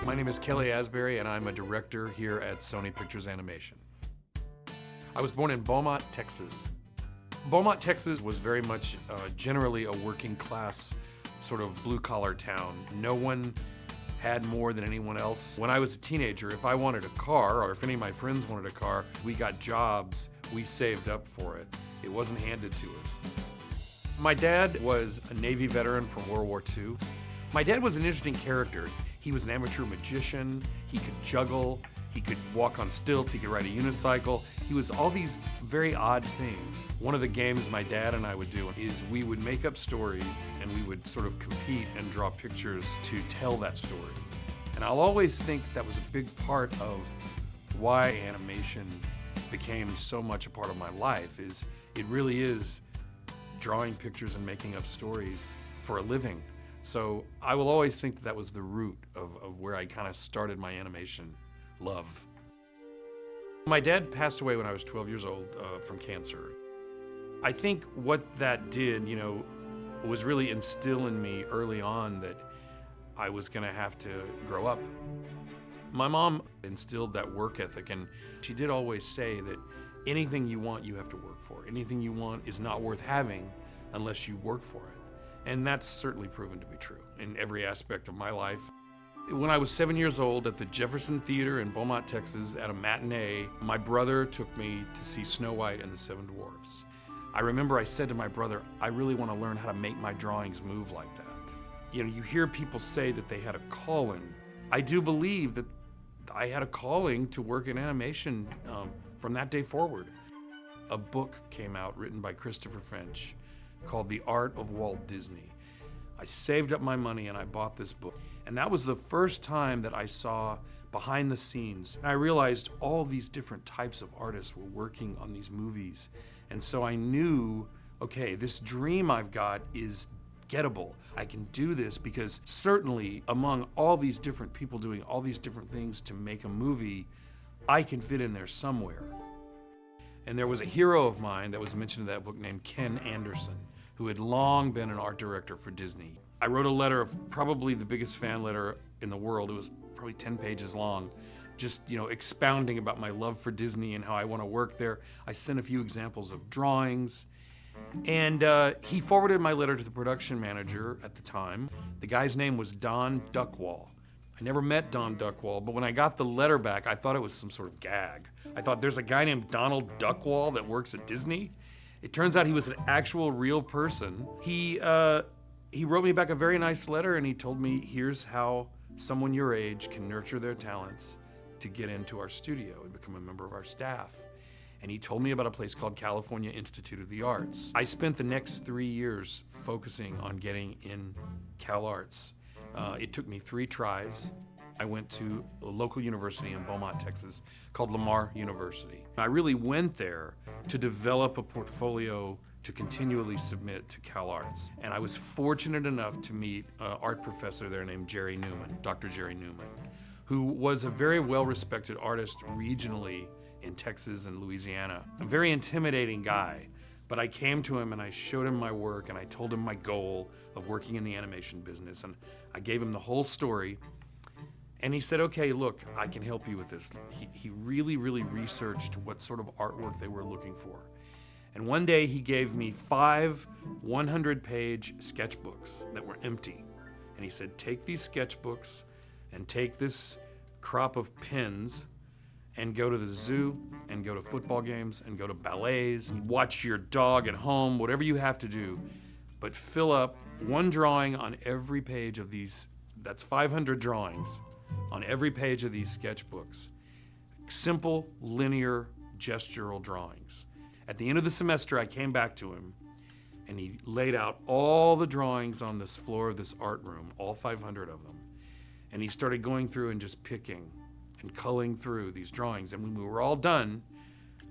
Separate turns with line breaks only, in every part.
My name is Kelly Asbury, and I'm a director here at Sony Pictures Animation. I was born in Beaumont, Texas. Beaumont, Texas was very much generally a working class, sort of blue-collar town. No one had more than anyone else. When I was a teenager, if I wanted a car, or if any of my friends wanted a car, we got jobs, we saved up for it. It wasn't handed to us. My dad was a Navy veteran from World War II. My dad was an interesting character. He was an amateur magician, he could juggle, he could walk on stilts, he could ride a unicycle. He was all these very odd things. One of the games my dad and I would do is we would make up stories and we would sort of compete and draw pictures to tell that story. And I'll always think that was a big part of why animation became so much a part of my life, is it really is drawing pictures and making up stories for a living. So I will always think that that was the root of where I kind of started my animation love. My dad passed away when I was 12 years old from cancer. I think what that did, was really instill in me early on that I was gonna have to grow up. My mom instilled that work ethic, and she did always say that anything you want, you have to work for. Anything you want is not worth having unless you work for it. And that's certainly proven to be true in every aspect of my life. When I was 7 years old at the Jefferson Theater in Beaumont, Texas, at a matinee, my brother took me to see Snow White and the Seven Dwarfs. I remember I said to my brother, I really want to learn how to make my drawings move like that. You hear people say that they had a calling. I do believe that I had a calling to work in animation from that day forward. A book came out written by Christopher French called The Art of Walt Disney. I saved up my money and I bought this book. And that was the first time that I saw behind the scenes. I realized all these different types of artists were working on these movies. And so I knew, okay, this dream I've got is gettable. I can do this because certainly among all these different people doing all these different things to make a movie, I can fit in there somewhere. And there was a hero of mine that was mentioned in that book named Ken Anderson, who had long been an art director for Disney. I wrote a letter, probably the biggest fan letter in the world. It was probably 10 pages long, just expounding about my love for Disney and how I want to work there. I sent a few examples of drawings, and he forwarded my letter to the production manager at the time. The guy's name was Don Duckwall. I never met Don Duckwall, but when I got the letter back, I thought it was some sort of gag. I thought, there's a guy named Donald Duckwall that works at Disney? It turns out he was an actual real person. He wrote me back a very nice letter, and he told me, here's how someone your age can nurture their talents to get into our studio and become a member of our staff. And he told me about a place called California Institute of the Arts. I spent the next 3 years focusing on getting in Cal Arts. It took me 3 tries. I went to a local university in Beaumont, Texas, called Lamar University. I really went there to develop a portfolio to continually submit to Cal Arts. And I was fortunate enough to meet an art professor there named Jerry Newman, Dr. Jerry Newman, who was a very well-respected artist regionally in Texas and Louisiana. A very intimidating guy, but I came to him and I showed him my work and I told him my goal of working in the animation business, and I gave him the whole story. And he said, okay, look, I can help you with this. He really, really researched what sort of artwork they were looking for. And one day he gave me 5 100-page sketchbooks that were empty. And he said, take these sketchbooks and take this crop of pens and go to the zoo and go to football games and go to ballets, and watch your dog at home, whatever you have to do, but fill up one drawing on every page of these, that's 500 drawings, on every page of these sketchbooks. Simple, linear, gestural drawings. At the end of the semester, I came back to him, and he laid out all the drawings on this floor of this art room, all 500 of them. And he started going through and just picking and culling through these drawings. And when we were all done,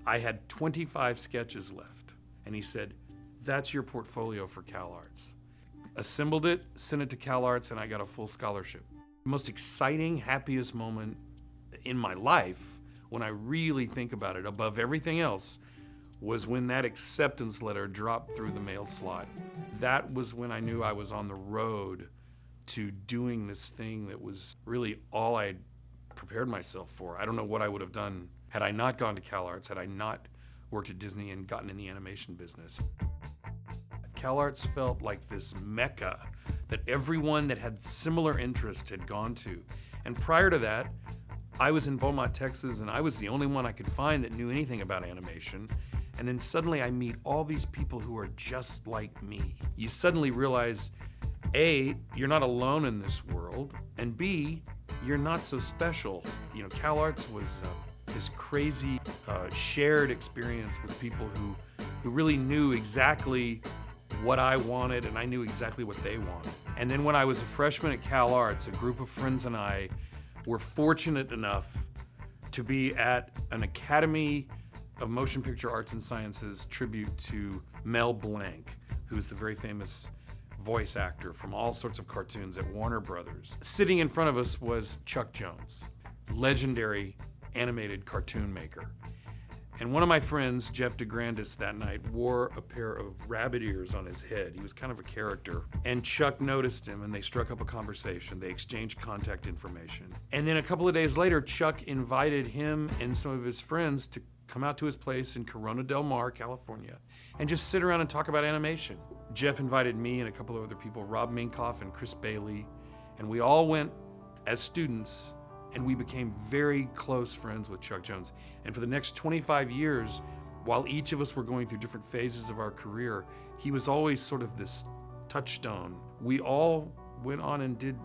I had 25 sketches left. And he said, that's your portfolio for Cal Arts. Assembled it, sent it to Cal Arts, and I got a full scholarship. The most exciting, happiest moment in my life, when I really think about it, above everything else, was when that acceptance letter dropped through the mail slot. That was when I knew I was on the road to doing this thing that was really all I'd prepared myself for. I don't know what I would have done had I not gone to CalArts, had I not worked at Disney and gotten in the animation business. CalArts felt like this mecca that everyone that had similar interest had gone to. And prior to that, I was in Beaumont, Texas, and I was the only one I could find that knew anything about animation. And then suddenly I meet all these people who are just like me. You suddenly realize, A, you're not alone in this world, and B, you're not so special. You know, CalArts was this crazy shared experience with people who really knew exactly what I wanted, and I knew exactly what they wanted. And then when I was a freshman at CalArts, a group of friends and I were fortunate enough to be at an Academy of Motion Picture Arts and Sciences tribute to Mel Blanc, who's the very famous voice actor from all sorts of cartoons at Warner Brothers. Sitting in front of us was Chuck Jones, legendary animated cartoon maker. And one of my friends, Jeff DeGrandis, that night wore a pair of rabbit ears on his head. He was kind of a character. And Chuck noticed him, and they struck up a conversation. They exchanged contact information. And then a couple of days later, Chuck invited him and some of his friends to come out to his place in Corona del Mar, California, and just sit around and talk about animation. Jeff invited me and a couple of other people, Rob Minkoff and Chris Bailey, and we all went as students, and we became very close friends with Chuck Jones. And for the next 25 years, while each of us were going through different phases of our career, he was always sort of this touchstone. We all went on and did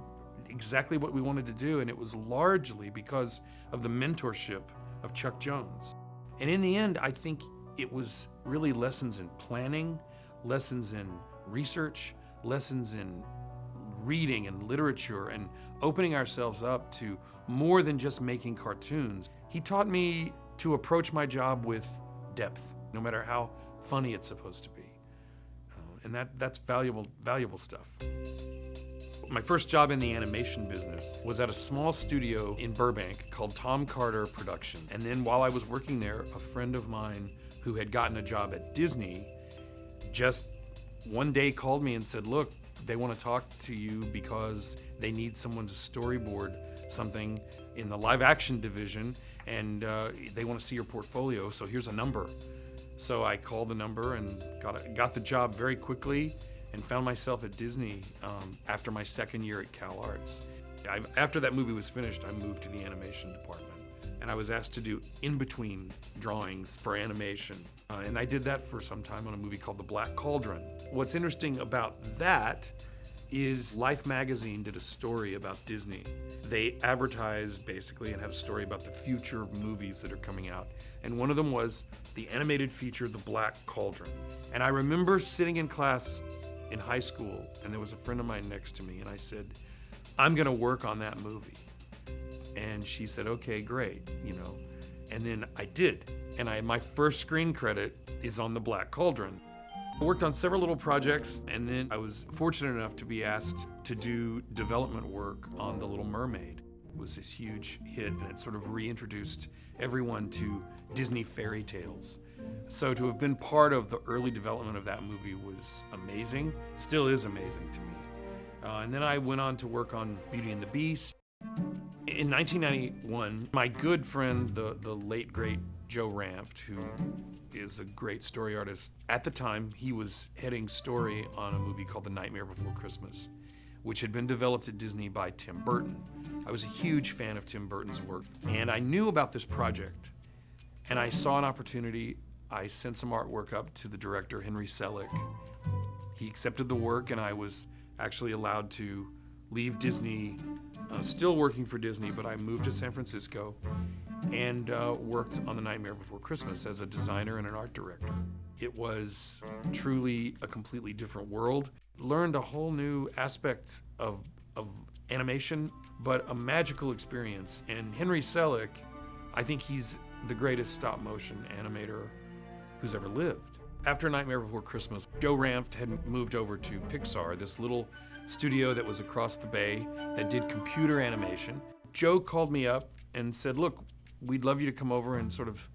exactly what we wanted to do, and it was largely because of the mentorship of Chuck Jones. And in the end, I think it was really lessons in planning, lessons in research, lessons in reading and literature, and opening ourselves up to more than just making cartoons. He taught me to approach my job with depth, no matter how funny it's supposed to be. And that's valuable stuff. My first job in the animation business was at a small studio in Burbank called Tom Carter Productions. And then while I was working there, a friend of mine who had gotten a job at Disney just one day called me and said, look, they want to talk to you because they need someone to storyboard something in the live action division, and they want to see your portfolio, so here's a number. So I called the number and got the job very quickly and found myself at Disney after my second year at CalArts. After that movie was finished, I moved to the animation department, and I was asked to do in-between drawings for animation. And I did that for some time on a movie called The Black Cauldron. What's interesting about that is Life magazine did a story about Disney. They advertised basically and had a story about the future movies that are coming out. And one of them was the animated feature, The Black Cauldron. And I remember sitting in class in high school, and there was a friend of mine next to me, and I said, I'm gonna work on that movie. And she said, okay, great, And then I did. And my first screen credit is on The Black Cauldron. I worked on several little projects, and then I was fortunate enough to be asked to do development work on The Little Mermaid. It was this huge hit, and it sort of reintroduced everyone to Disney fairy tales. So to have been part of the early development of that movie was amazing, still is amazing to me. And then I went on to work on Beauty and the Beast. In 1991, my good friend, the late, great Joe Ranft, who is a great story artist. At the time, he was heading story on a movie called The Nightmare Before Christmas, which had been developed at Disney by Tim Burton. I was a huge fan of Tim Burton's work, and I knew about this project, and I saw an opportunity. I sent some artwork up to the director, Henry Selick. He accepted the work, and I was actually allowed to leave Disney, still working for Disney, but I moved to San Francisco and worked on The Nightmare Before Christmas as a designer and an art director. It was truly a completely different world. Learned a whole new aspect of animation, but a magical experience. And Henry Selick, I think he's the greatest stop motion animator who's ever lived. After Nightmare Before Christmas, Joe Ranft had moved over to Pixar, this little studio that was across the bay that did computer animation. Joe called me up and said, look, we'd love you to come over and sort of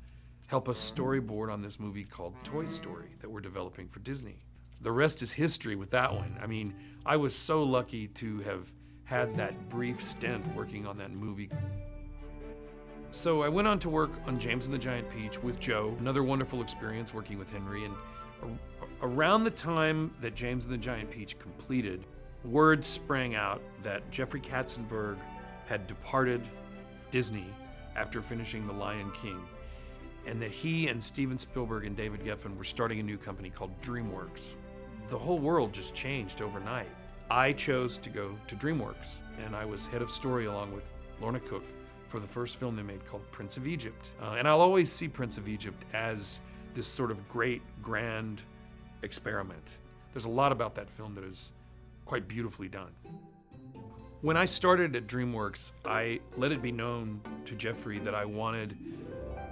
help us storyboard on this movie called Toy Story that we're developing for Disney. The rest is history with that one. I mean, I was so lucky to have had that brief stint working on that movie. So I went on to work on James and the Giant Peach with Joe, another wonderful experience working with Henry. And around the time that James and the Giant Peach completed, word sprang out that Jeffrey Katzenberg had departed Disney after finishing The Lion King, and that he and Steven Spielberg and David Geffen were starting a new company called DreamWorks. The whole world just changed overnight. I chose to go to DreamWorks, and I was head of story along with Lorna Cook for the first film they made called Prince of Egypt. And I'll always see Prince of Egypt as this sort of great, grand experiment. There's a lot about that film that is quite beautifully done. When I started at DreamWorks, I let it be known to Jeffrey that I wanted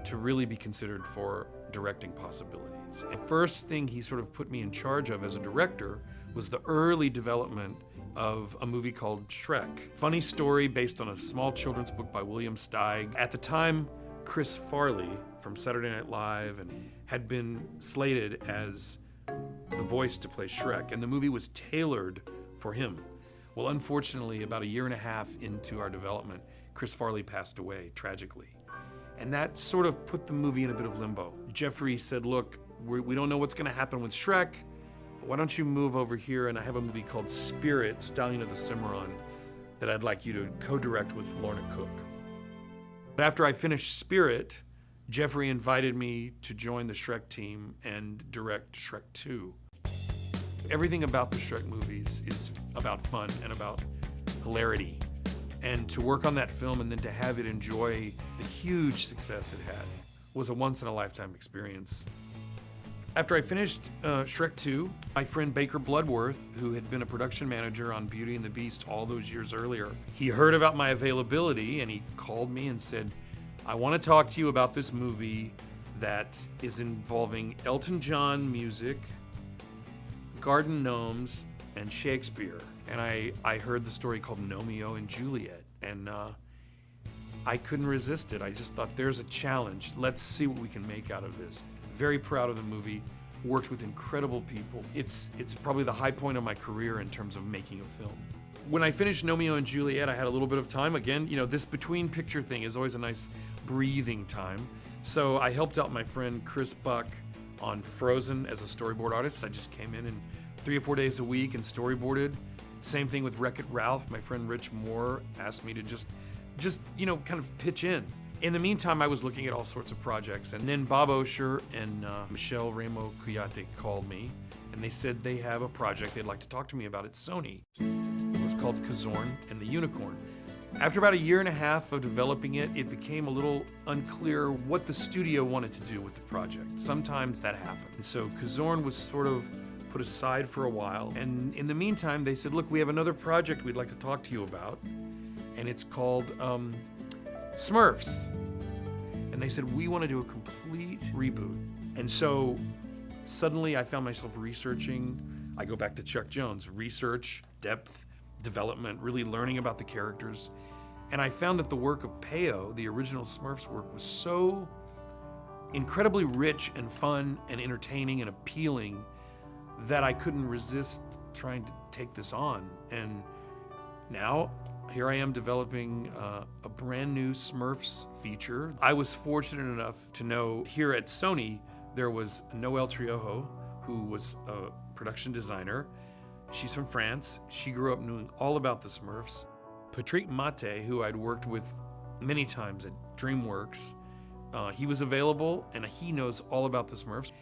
to really be considered for directing possibilities. The first thing he sort of put me in charge of as a director was the early development of a movie called Shrek. Funny story based on a small children's book by William Steig. At the time, Chris Farley from Saturday Night Live had been slated as the voice to play Shrek, and the movie was tailored for him. Well, unfortunately, about a year and a half into our development, Chris Farley passed away, tragically. And that sort of put the movie in a bit of limbo. Jeffrey said, look, we don't know what's gonna happen with Shrek, but why don't you move over here, and I have a movie called Spirit, Stallion of the Cimarron, that I'd like you to co-direct with Lorna Cook. But after I finished Spirit, Jeffrey invited me to join the Shrek team and direct Shrek 2. Everything about the Shrek movies is about fun and about hilarity. And to work on that film and then to have it enjoy the huge success it had was a once-in-a-lifetime experience. After I finished Shrek 2, my friend Baker Bloodworth, who had been a production manager on Beauty and the Beast all those years earlier, he heard about my availability and he called me and said, I want to talk to you about this movie that is involving Elton John music, garden gnomes, and Shakespeare. And I heard the story called Romeo and Juliet, and I couldn't resist it. I just thought, there's a challenge. Let's see what we can make out of this. Very proud of the movie, worked with incredible people. It's probably the high point of my career in terms of making a film. When I finished Romeo and Juliet, I had a little bit of time. Again, this between picture thing is always a nice breathing time. So I helped out my friend Chris Buck on Frozen as a storyboard artist. I just came in and 3 or 4 days a week and storyboarded. Same thing with Wreck-It Ralph. My friend Rich Moore asked me to just kind of pitch in. In the meantime, I was looking at all sorts of projects, and then Bob Osher and Michelle Ramo Kuyate called me, and they said they have a project they'd like to talk to me about at Sony. It was called Kazorn and the Unicorn. After about a year and a half of developing it, it became a little unclear what the studio wanted to do with the project. Sometimes that happened. And so Kazorn was sort of put aside for a while, and in the meantime, they said, look, we have another project we'd like to talk to you about, and it's called Smurfs. And they said, we want to do a complete reboot. And so suddenly I found myself researching. I go back to Chuck Jones, research, depth, development, really learning about the characters. And I found that the work of Peyo, the original Smurfs work, was so incredibly rich and fun and entertaining and appealing that I couldn't resist trying to take this on. And now, here I am developing a brand new Smurfs feature. I was fortunate enough to know here at Sony, there was Noelle Triojo, who was a production designer. She's from France. She grew up knowing all about the Smurfs. Patrick Mate, who I'd worked with many times at DreamWorks, he was available and he knows all about the Smurfs.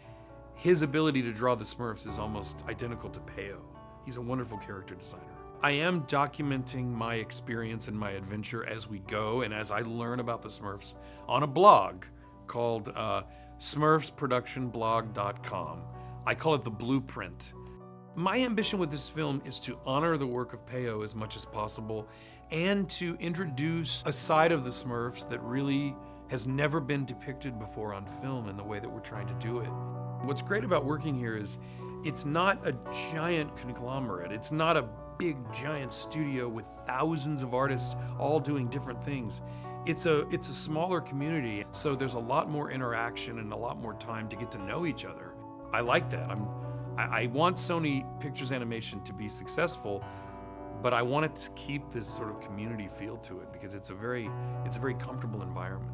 His ability to draw the Smurfs is almost identical to Peyo. He's a wonderful character designer. I am documenting my experience and my adventure as we go and as I learn about the Smurfs on a blog called smurfsproductionblog.com. I call it the Blueprint. My ambition with this film is to honor the work of Peyo as much as possible and to introduce a side of the Smurfs that really has never been depicted before on film in the way that we're trying to do it. What's great about working here is it's not a giant conglomerate. It's not a big giant studio with thousands of artists all doing different things. It's a smaller community, so there's a lot more interaction and a lot more time to get to know each other. I like that. I want Sony Pictures Animation to be successful, but I wanted to keep this sort of community feel to it because it's a very comfortable environment.